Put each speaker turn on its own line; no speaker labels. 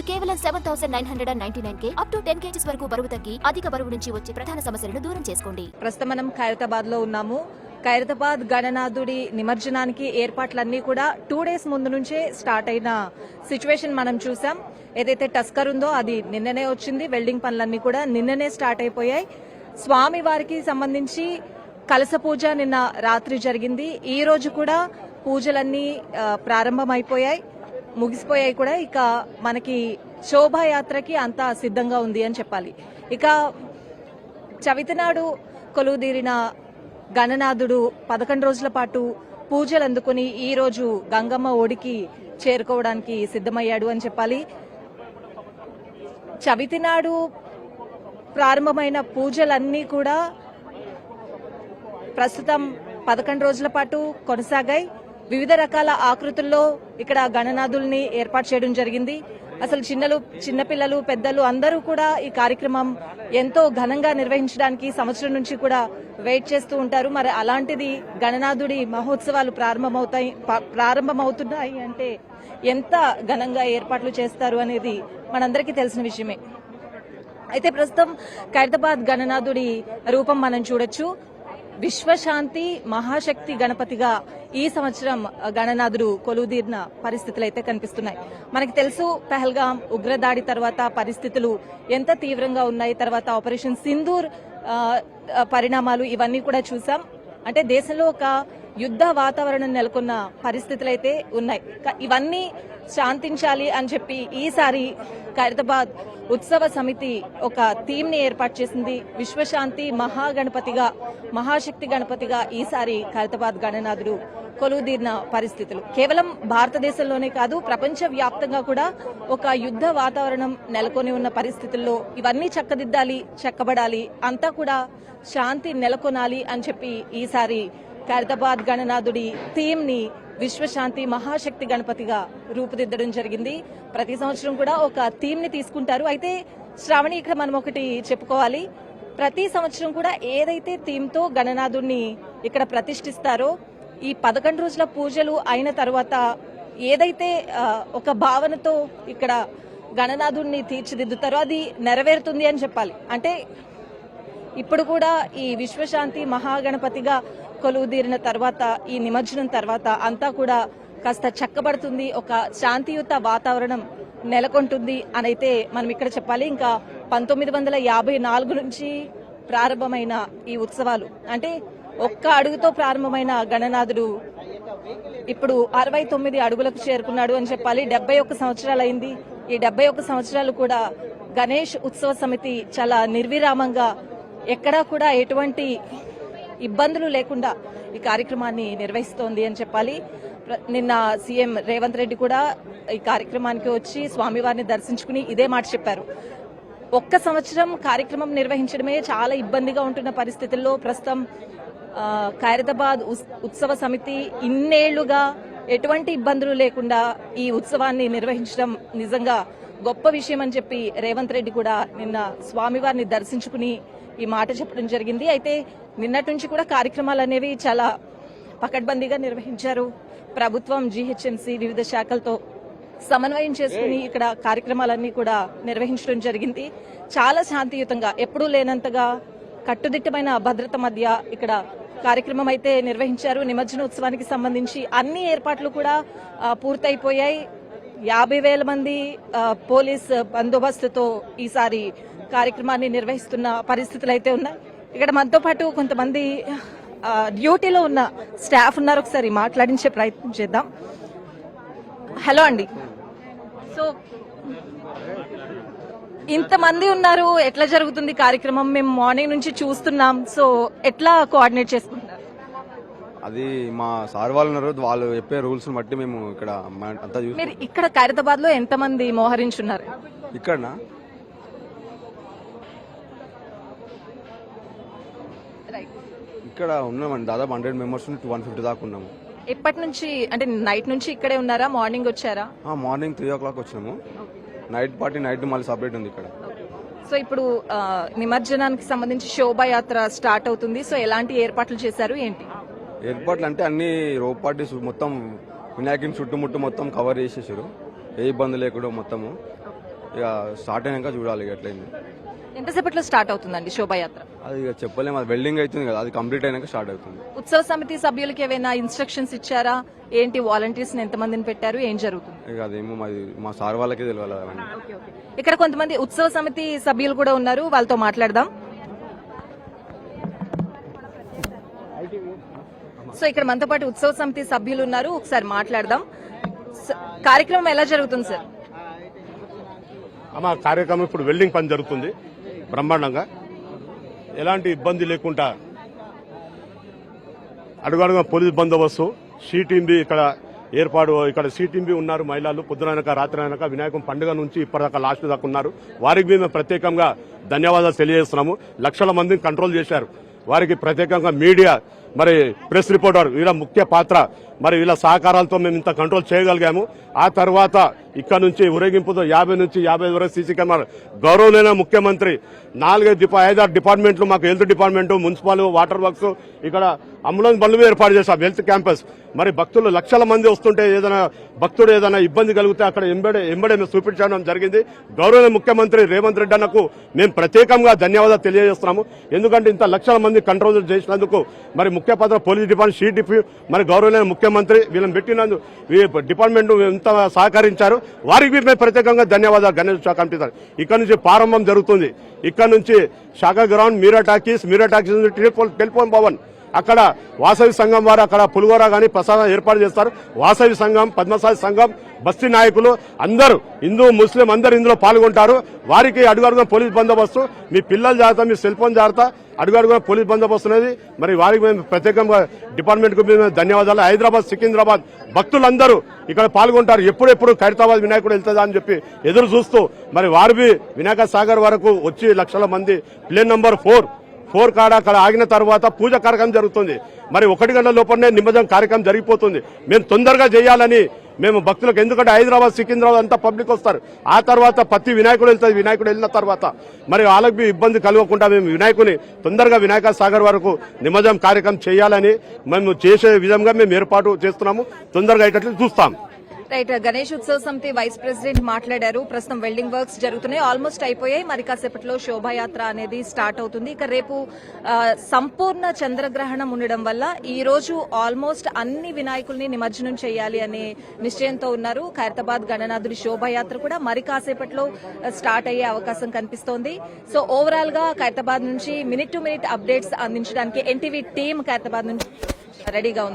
కేవలం 7,999 up to 10 kgs వరకు బరువు తగ్గి అధిక బరువు నుంచి వచ్చే ప్రధాన సమస్యలను దూరం చేసుకోండి.
ప్రస్తుతం మనం ఖైరతాబాద్ లో ఉన్నాము. ఖైరతాబాద్ గణనాథుడి నిమజ్జనానికి ఏర్పాట్లన్నీ కూడా 2 days ముందు నుంచే స్టార్ట్ అయిన సిచ్యువేషన్ మనం చూసాం. ఏదైతే టస్కర్ ఉందో అది నిన్ననే వచ్చింది. వెల్డింగ్ పనులన్నీ కూడా నిన్ననే స్టార్ట్ అయిపోయాయి. స్వామి వారికి సంబంధించి కలస పూజ నిన్న రాత్రి జరిగింది. ఈ రోజు కూడా పూజలన్నీ ప్రారంభమైపోయాయి, ముగిసిపోయాయి కూడా. ఇక మనకి శోభాయాత్రకి అంతా సిద్ధంగా ఉంది అని చెప్పాలి. ఇక చవితినాడు కొలువుదీరిన గణనాథుడు 11 రోజుల పాటు పూజలు అందుకుని ఈ రోజు గంగమ్మ ఒడికి చేరుకోవడానికి సిద్ధమయ్యాడు అని చెప్పాలి. చవితినాడు ప్రారంభమైన పూజలన్నీ కూడా ప్రస్తుతం 11 రోజుల పాటు కొనసాగాయి. వివిధ రకాల ఆకృతుల్లో ఇక్కడ గణనాథుల్ని ఏర్పాటు చేయడం జరిగింది. అసలు చిన్నపిల్లలు పెద్దలు అందరూ కూడా ఈ కార్యక్రమం ఎంతో ఘనంగా నిర్వహించడానికి సంవత్సరం నుంచి కూడా వెయిట్ చేస్తూ ఉంటారు. మరి అలాంటిది గణనాథుడి మహోత్సవాలు ప్రారంభమవుతున్నాయి అంటే ఎంత ఘనంగా ఏర్పాట్లు చేస్తారు అనేది మనందరికీ తెలిసిన విషయమే. అయితే ప్రస్తుతం ఖైరతాబాద్ గణనాథుడి రూపం మనం చూడొచ్చు. విశ్వశాంతి మహాశక్తి గణపతిగా ఈ సంవత్సరం గణనాథుడు కొలువుదీరిన పరిస్థితులు అయితే కనిపిస్తున్నాయి. మనకి తెలుసు, పహల్గాం ఉగ్రదాడి తర్వాత పరిస్థితులు ఎంత తీవ్రంగా ఉన్నాయి. తర్వాత ఆపరేషన్ సింధూర్ పరిణామాలు ఇవన్నీ కూడా చూసాం. అంటే దేశంలో ఒక యుద్ధ వాతావరణం నెలకొన్న పరిస్థితులు అయితే ఉన్నాయి. ఇవన్నీ శాంతించాలి అని చెప్పి ఈసారి ఖైరతాబాద్ ఉత్సవ సమితి ఒక థీమ్ ని ఏర్పాటు చేసింది. విశ్వశాంతి మహాగణపతిగా, మహాశక్తి గణపతిగా ఈసారి ఖైరతాబాద్ గణనాథుడు కొలువుదీరిన పరిస్థితులు కేవలం భారతదేశంలోనే కాదు, ప్రపంచ వ్యాప్తంగా కూడా ఒక యుద్ధ వాతావరణం నెలకొని ఉన్న పరిస్థితుల్లో ఇవన్నీ చక్కదిద్దాలి, చక్కబడాలి, అంతా కూడా శాంతి నెలకొనాలి అని చెప్పి ఈసారి ఖైరతాబాద్ గణనాథుడి థీమ్ ని విశ్వశాంతి మహాశక్తి గణపతిగా రూపుదిద్దడం జరిగింది. ప్రతి సంవత్సరం కూడా ఒక థీమ్ ని తీసుకుంటారు. అయితే శ్రావణి, ఇక్కడ మనం ఒకటి చెప్పుకోవాలి. ప్రతి సంవత్సరం కూడా ఏదైతే థీమ్ తో గణనాథుడిని ఇక్కడ ప్రతిష్ఠిస్తారో, ఈ 11 రోజుల పూజలు అయిన తర్వాత ఏదైతే ఒక భావనతో ఇక్కడ గణనాథుడిని తీర్చిదిద్దుతారో అది నెరవేరుతుంది అని చెప్పాలి. అంటే ఇప్పుడు కూడా ఈ విశ్వశాంతి మహాగణపతిగా కొలువుదీరిన తర్వాత, ఈ నిమజ్జనం తర్వాత అంతా కూడా కాస్త చక్కబడుతుంది, ఒక శాంతియుత వాతావరణం నెలకొంటుంది అనైతే మనం ఇక్కడ చెప్పాలి. ఇంకా 1954 నుంచి ప్రారంభమైన ఈ ఉత్సవాలు, అంటే ఒక్క అడుగుతో ప్రారంభమైన గణనాథుడు ఇప్పుడు 69 అడుగులకు చేరుకున్నాడు అని చెప్పాలి. 71 సంవత్సరాలు అయింది. ఈ 71 సంవత్సరాలు కూడా గణేష్ ఉత్సవ సమితి చాలా నిర్విరామంగా, ఎక్కడా కూడా ఎటువంటి ఇబ్బందులు లేకుండా ఈ కార్యక్రమాన్ని నిర్వహిస్తోంది అని చెప్పాలి. నిన్న సీఎం రేవంత్ రెడ్డి కూడా ఈ కార్యక్రమానికి వచ్చి స్వామివారిని దర్శించుకుని ఇదే మాట చెప్పారు. ఒక్క సంవత్సరం కార్యక్రమం నిర్వహించడమే చాలా ఇబ్బందిగా ఉంటున్న పరిస్థితుల్లో ప్రస్తుతం ఖైరతాబాద్ ఉత్సవ సమితి ఇన్నేళ్లుగా ఎటువంటి ఇబ్బందులు లేకుండా ఈ ఉత్సవాన్ని నిర్వహించడం నిజంగా గొప్ప విషయం అని చెప్పి రేవంత్ రెడ్డి కూడా నిన్న స్వామివారిని దర్శించుకుని ఈ మాట చెప్పడం జరిగింది. అయితే నిన్నటి నుంచి కూడా కార్యక్రమాలు అనేవి చాలా పకడ్బందీగా నిర్వహించారు. ప్రభుత్వం, జీహెచ్ఎంసీ వివిధ శాఖలతో సమన్వయం చేసుకుని ఇక్కడ కార్యక్రమాలన్నీ కూడా నిర్వహించడం జరిగింది. చాలా శాంతియుతంగా, ఎప్పుడూ లేనంతగా కట్టుదిట్టమైన భద్రత మధ్య ఇక్కడ కార్యక్రమం అయితే నిర్వహించారు. నిమజ్జనోత్సవానికి సంబంధించి అన్ని ఏర్పాట్లు కూడా పూర్తయిపోయాయి. 50,000 మంది పోలీస్ బందోబస్తుతో ఈసారి కార్యక్రమాన్ని నిర్వహిస్తున్న పరిస్థితులు అయితే ఉన్నాయి. ఇక్కడ మనతో పాటు కొంతమంది డ్యూటీలో ఉన్న స్టాఫ్ ఉన్నారు. ఒకసారి మాట్లాడించే ప్రయత్నం చేద్దాం. హలో అండి. సో ఇంతమంది ఉన్నారు, ఎట్లా జరుగుతుంది కార్యక్రమం? మేము మార్నింగ్ నుంచి చూస్తున్నాం. సో ఎట్లా కోఆర్డినేట్ చేసుకుంటున్నారు?
అది మా సార్ వాళ్ళు ఉన్నారు, వాళ్ళు చెప్పే రూల్స్ బట్టి మేము ఇక్కడ అంతా చూస్తాం.
మీరు ఇక్కడ ఖైరతాబాద్ లో ఎంతమంది మోహరించున్నారు?
ఇక్కడనా ఇక్కడ ఉన్నామండి, దాదాపు 100 మెంబర్స్ 150 దాకా ఉన్నాము.
ఎప్పటి నుంచి, అంటే నైట్ నుంచి ఇక్కడే ఉన్నారా? మార్నింగ్ వచ్చారా?
మార్నింగ్ 3 o'clock వచ్చినాము. నైట్ పార్టీ నైట్ మళ్ళీ సపరేట్ ఉంది ఇక్కడ.
సో ఇప్పుడు నిమజ్జనానికి సంబంధించి శోభాయాత్ర స్టార్ట్ అవుతుంది. సో ఎలాంటి ఏర్పాట్లు చేశారు, ఏంటి
ఏర్పాట్లు? అంటే అన్ని రోప్ పార్టీస్ మొత్తం వినాయకుని చుట్టుముట్టు మొత్తం కవర్ చేసేసారు, ఏ ఇబ్బంది లేకుండా మొత్తము. ఇక స్టార్ట్ అయినాక చూడాలి ఇక ఎట్లయింది.
ఎంతసేపట్లో స్టార్ట్ అవుతుందండి శోభాయాత్ర?
అది ఇక చెప్పలేము, అది వెల్డింగ్ అవుతుంది కదా, అది కంప్లీట్ అయినాక స్టార్ట్ అవుతుంది.
ఉత్సవ సమితి సభ్యులకి ఏమైనా ఇన్స్ట్రక్షన్స్ ఇచ్చారా? ఏంటి వాలంటీర్స్ ఎంతమందిని పెట్టారు? ఏం జరుగుతుంది?
ఇక అదేమో మరి మా సార్ వాళ్ళకే తెలియాలి అవన్నీ.
ఇక్కడ కొంతమంది ఉత్సవ సమితి సభ్యులు కూడా ఉన్నారు, వాళ్ళతో మాట్లాడదాం. సో ఇక్కడ మనతో పాటు ఉత్సవ సమితి సభ్యులు ఉన్నారు, ఒకసారి మాట్లాడదాం. కార్యక్రమం ఎలా జరుగుతుంది సార్?
అమ్మ కార్యక్రమం ఇప్పుడు వెల్డింగ్ పని జరుగుతుంది బ్రహ్మాండంగా, ఎలాంటి ఇబ్బంది లేకుండా అడుగడుగున పోలీస్ బందోబస్తు, సిటీంబి ఇక్కడ ఏర్పాటు. ఇక్కడ సిటీంబి ఉన్నారు మహిళలు, పొద్దుననక రాత్రి అనక వినాయకం పండుగ నుంచి ఇప్పటిదాకా లాస్ట్ దాకా ఉన్నారు. వారికి మేము ప్రత్యేకంగా ధన్యవాదాలు తెలియజేస్తున్నాము. లక్షల మందిని కంట్రోల్ చేశారు. వారికి ప్రత్యేకంగా మీడియా, మరి ప్రెస్ రిపోర్టర్ వీళ్ళ ముఖ్య పాత్ర, మరి వీళ్ళ సహకారాలతో మేము ఇంత కంట్రోల్ చేయగలిగాము. ఆ తర్వాత ఇక్కడ నుంచి ఊరేగింపుతో 50 నుంచి 55 వరకు సీసీ కెమెరా, గౌరవనీయ ముఖ్యమంత్రి 5-6 డిపార్ట్మెంట్లు, మాకు health department, municipal, water works, ఇక్కడ అంబులెన్స్ బండ్లు ఏర్పాటు చేశాం, హెల్త్ క్యాంపస్. మరి భక్తులు లక్షల మంది వస్తుంటే ఏదైనా భక్తుడు ఏదైనా ఇబ్బంది కలిగితే అక్కడ ఎంబడే మేము చూపించడం జరిగింది. గౌరవ ముఖ్యమంత్రి రేవంత్ రెడ్డి అన్నకు మేము ప్రత్యేకంగా ధన్యవాదాలు తెలియజేస్తున్నాము. ఎందుకంటే ఇంత లక్షల మంది కంట్రోల్ చేసినందుకు, మరి ముఖ్య పాత్ర పోలీస్ డిపార్ట్మెంట్, సిడిపి, మరి గౌరవనీయ ముఖ్యమంత్రి వీళ్ళని పెట్టినందుకు డిపార్ట్మెంట్ ఎంత సహకరించారు, వారికి మేము ప్రత్యేకంగా ధన్యవాదాలు. గణేష్ శాఖ కమిటీ ఇక్కడ నుంచి ప్రారంభం జరుగుతుంది. ఇక్కడ నుంచి శాఖ గ్రౌండ్, మీరా టాకీస్ నుంచి టెలిఫోన్ భవన్, అక్కడ వాసవి సంఘం వారు అక్కడ పులిగోర గాని ప్రసాదం ఏర్పాటు చేస్తారు. వాసవి సంఘం, పద్మశాలి సంఘం, బస్తీ నాయకులు అందరూ, హిందూ ముస్లిం అందరూ ఇందులో పాల్గొంటారు. వారికి అడుగడుగున పోలీస్ బందోబస్తు, మీ పిల్లల జాగ్రత్త, మీ సెల్ ఫోన్ జాగ్రత్త, అడుగడుగున పోలీస్ బందోబస్తు అనేది. మరి వారికి మేము ప్రత్యేకంగా డిపార్ట్మెంట్ కు మేము ధన్యవాదాలు. హైదరాబాద్, సికింద్రాబాద్ భక్తులందరూ ఇక్కడ పాల్గొంటారు. ఎప్పుడెప్పుడు ఖైరతాబాద్ వినాయకుడు వెళ్తుందా అని చెప్పి ఎదురు చూస్తూ, మరి వారివి వినాయక సాగర్ వరకు వచ్చి లక్షల మంది ప్లేన్ నంబర్ 4 కాడ అక్కడ ఆగిన తర్వాత పూజ కార్యక్రమం జరుగుతుంది. మరి 1 గంటల లోపలనే నిమజ్జనం కార్యక్రమం జరిగిపోతుంది. మేము తొందరగా చేయాలని మేము భక్తులకు, ఎందుకంటే హైదరాబాద్, సికింద్రాబాద్ అంతా పబ్లిక్ వస్తారు. ఆ తర్వాత ప్రతి వినాయకుడు వెళ్తుంది. వినాయకుడు వెళ్ళిన తర్వాత మరి వాళ్ళకి ఇబ్బంది కలగకుండా మేము వినాయకుని తొందరగా వినాయక సాగర్ వరకు నిమజ్జనం కార్యక్రమం చేయాలని మేము చేసే విధంగా మేము ఏర్పాటు చేస్తున్నాము. తొందరగా అయ్యేటట్లు చూస్తాం.
రైట్, గణేష్ ఉత్సవ సమితి వైస్ ప్రెసిడెంట్ మాట్లాడారు. ప్రస్తుతం వెల్డింగ్ వర్క్స్ జరుగుతున్నాయి, ఆల్మోస్ట్ అయిపోయాయి. మరి కాసేపట్లో శోభాయాత్ర అనేది స్టార్ట్ అవుతుంది. ఇక రేపు సంపూర్ణ చంద్రగ్రహణం ఉండడం వల్ల ఈ రోజు ఆల్మోస్ట్ అన్ని వినాయకుల్ని నిమజ్జనం చేయాలి అనే నిశ్చయంతో ఉన్నారు. ఖైరతాబాద్ గణనాథుడి శోభాయాత్ర కూడా మరి కాసేపట్లో స్టార్ట్ అయ్యే అవకాశం కనిపిస్తోంది. సో ఓవరాల్ గా ఖైరతాబాద్ నుంచి మినిట్ టు మినిట్ అప్డేట్స్ అందించడానికి ఎన్టీవీ టీమ్ ఖైరతాబాద్ నుంచి రెడీగా ఉంది.